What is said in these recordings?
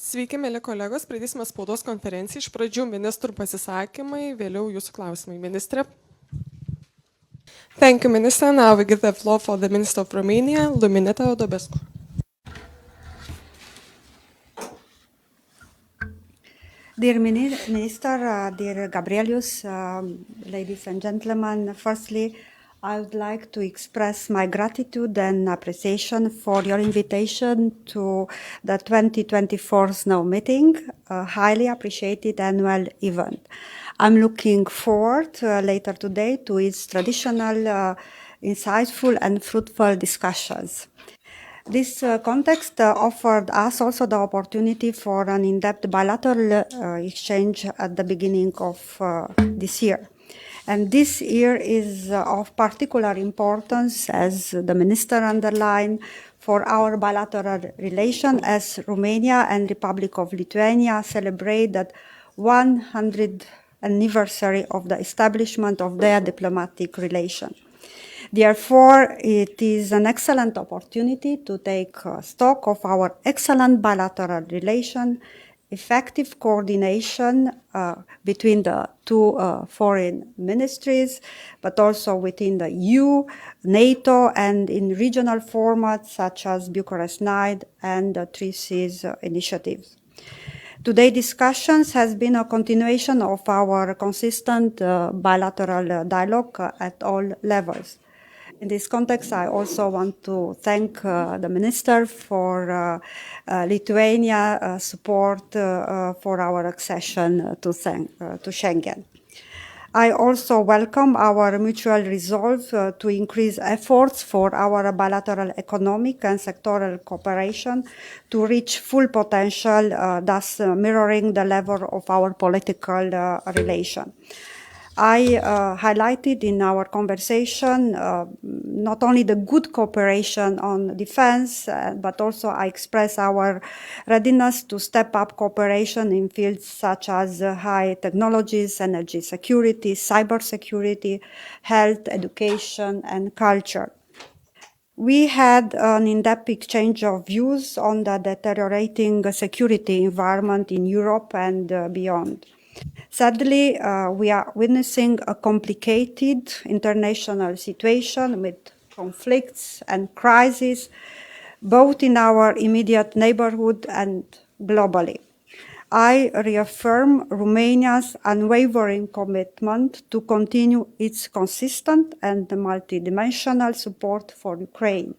Sveiki, mėly kolegos, pradėsime spaudos konferenciją. Iš pradžių ministrų pasisakymai, vėliau jūsų klausimai. Ministrė. Thank you, Minister. Now we give the floor for the Minister of Romania, Luminița Odobescu. Dear Minister, dear Gabrielius, ladies and gentlemen, firstly, I would like to express my gratitude and appreciation for your invitation to the 2024 SNOW meeting, a highly appreciated annual event. I'm looking forward later today to its traditional, insightful and fruitful discussions. This context offered us also the opportunity for an in-depth bilateral exchange at the beginning of this year. And this year is of particular importance, as the Minister underlined, for our bilateral relation as Romania and Republic of Lithuania celebrate the 100th anniversary of the establishment of their diplomatic relation. Therefore, it is an excellent opportunity to take stock of our excellent bilateral relation, effective coordination between the two foreign ministries, but also within the EU, NATO, and in regional formats such as Bucharest 9 and the Three Seas initiatives. Today's discussions has been a continuation of our consistent bilateral dialogue at all levels. In this context, I also want to thank the Minister for Lithuania support for our accession to Schengen. I also welcome our mutual resolve to increase efforts for our bilateral economic and sectoral cooperation to reach full potential, thus mirroring the level of our political relation. I highlighted in our conversation not only the good cooperation on defense, but also I express our readiness to step up cooperation in fields such as high technologies, energy security, cybersecurity, health, education, and culture. We had an in-depth exchange of views on the deteriorating security environment in Europe and beyond. Sadly, we are witnessing a complicated international situation with conflicts and crises, both in our immediate neighborhood and globally. I reaffirm Romania's unwavering commitment to continue its consistent and multidimensional support for Ukraine.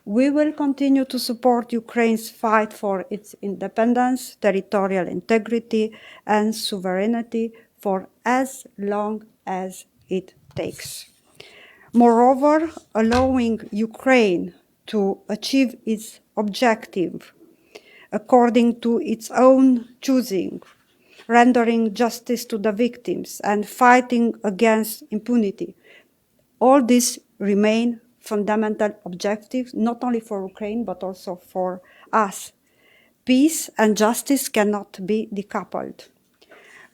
We will continue to support Ukraine's fight for its independence, territorial integrity, and sovereignty for as long as it takes. Moreover, allowing Ukraine to achieve its objective according to its own choosing, rendering justice to the victims, and fighting against impunity, all this remain fundamental objectives, not only for Ukraine, but also for us. Peace and justice cannot be decoupled.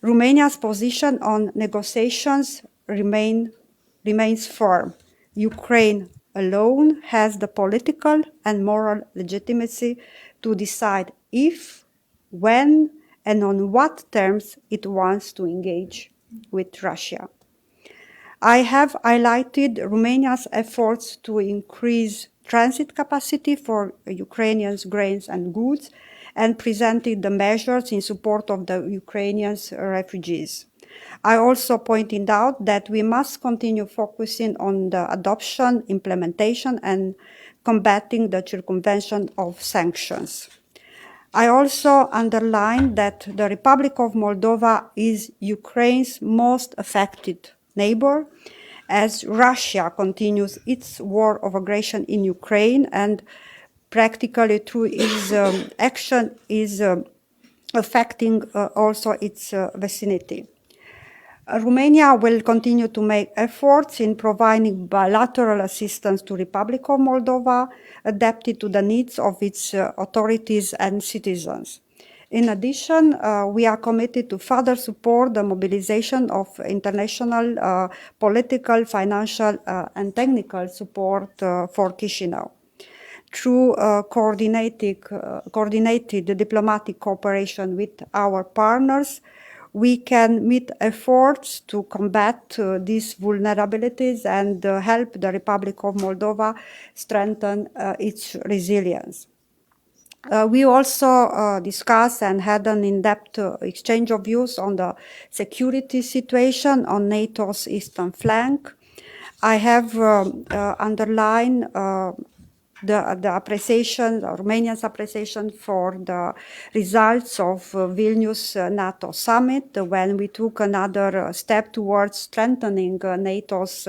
Romania's position on negotiations remains firm. Ukraine alone has the political and moral legitimacy to decide if, when, and on what terms it wants to engage with Russia. I have highlighted Romania's efforts to increase transit capacity for Ukrainian grains and goods and presented the measures in support of the Ukrainian refugees. I also pointed out that we must continue focusing on the adoption, implementation, and combating the circumvention of sanctions. I also underlined that the Republic of Moldova is Ukraine's most affected neighbor, as Russia continues its war of aggression in Ukraine and practically through its action is affecting also its vicinity. Romania will continue to make efforts in providing bilateral assistance to Republic of Moldova, adapted to the needs of its authorities and citizens. In addition, we are committed to further support the mobilization of international political, financial, and technical support for Chișinău. through coordinated diplomatic cooperation with our partners, we can meet efforts to combat these vulnerabilities and help the Republic of Moldova strengthen its resilience. We also discussed and had an in-depth exchange of views on the security situation on NATO's eastern flank. I have underlined the appreciation, Romania's appreciation for the results of Vilnius NATO summit when we took another step towards strengthening NATO's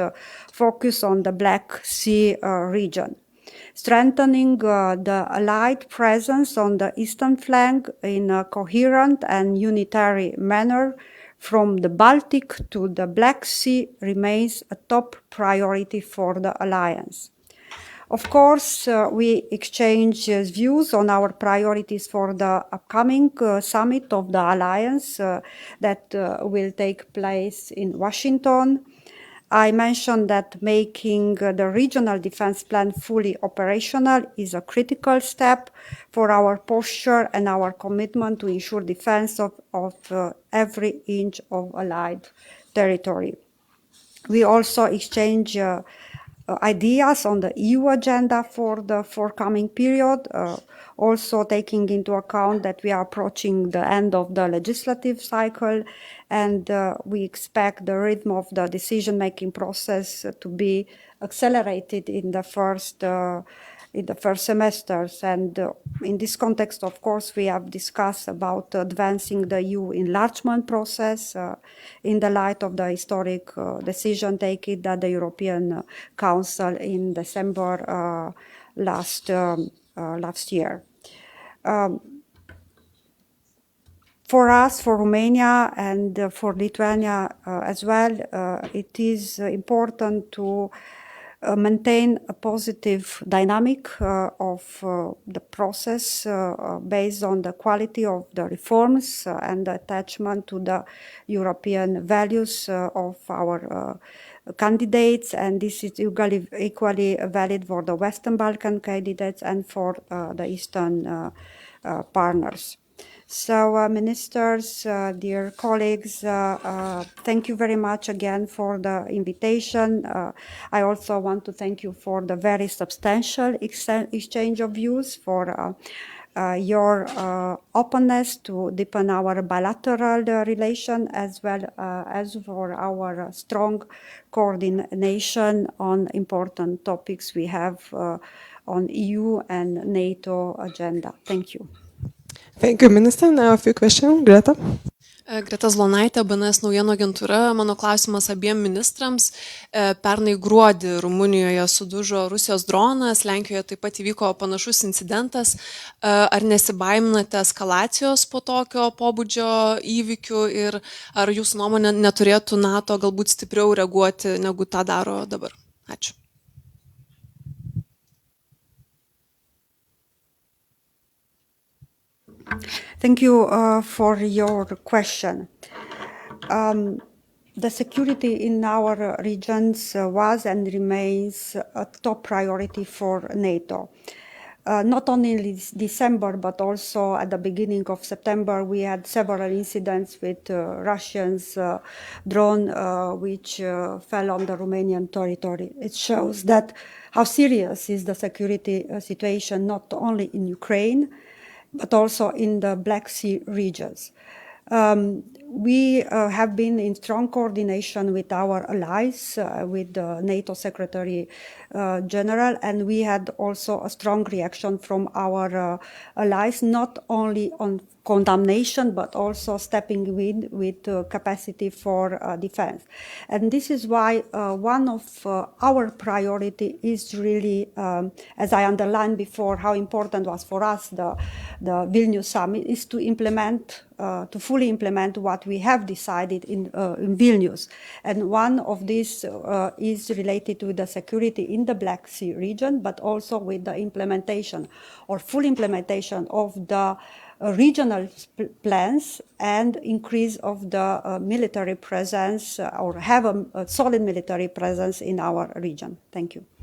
focus on the Black Sea region. Strengthening the Allied presence on the eastern flank in a coherent and unitary manner from the Baltic to the Black Sea remains a top priority for the alliance. Of course, we exchange views on our priorities for the upcoming summit of the alliance that will take place in Washington. I mentioned that making the regional defense plan fully operational is a critical step for our posture and our commitment to ensure defense of every inch of Allied territory. We also exchange ideas on the EU agenda for the forthcoming period, also taking into account that we are approaching the end of the legislative cycle, and we expect the rhythm of the decision-making process to be accelerated in the first semesters. And in this context, of course, we have discussed about advancing the EU enlargement process in the light of the historic decision taken at the European Council in December last year. For us, for Romania and for Lithuania as well, it is important to maintain a positive dynamic of the process based on the quality of the reforms and the attachment to the European values of our candidates, and this is equally valid for the Western Balkan candidates and for the Eastern partners. So, ministers, dear colleagues, thank you very much again for the invitation. I also want to thank you for the very substantial exchange of views, for your openness to deepen our bilateral relation, as well as for our strong coordination on important topics we have on EU and NATO agenda. Thank you. Thank you, Minister. Now a few questions. Greta. Greta Zlonaitė, BNS naujienų agentūra. Mano klausimas abiem ministrams. Pernai gruodį Rumunijoje sudužo Rusijos dronas, Lenkijoje taip pat įvyko panašus incidentas. Ar nesibaiminate eskalacijos po tokio pobūdžio įvykių ir ar jūsų nuomonė neturėtų NATO galbūt stipriau reaguoti, negu tą daro dabar? Ačiū. Thank you for your question. The security in our regions was and remains a top priority for NATO. Not only in December, but also at the beginning of September, we had several incidents with Russians drone which fell on the Romanian territory. It shows that how serious is the security situation, not only in Ukraine, but also in the Black Sea regions. We have been in strong coordination with our allies, with the NATO Secretary General, and we had also a strong reaction from our allies, not only on condemnation, but also stepping in with capacity for defense. And this is why one of our priority is really, as I underlined before, how important was for us the Vilnius summit, is to implement, to fully implement what we have decided in Vilnius. And one of these is related to the security in the Black Sea region, but also with the implementation or full implementation of the regional plans and increase of the military presence or have a solid military presence in our region. Thank you.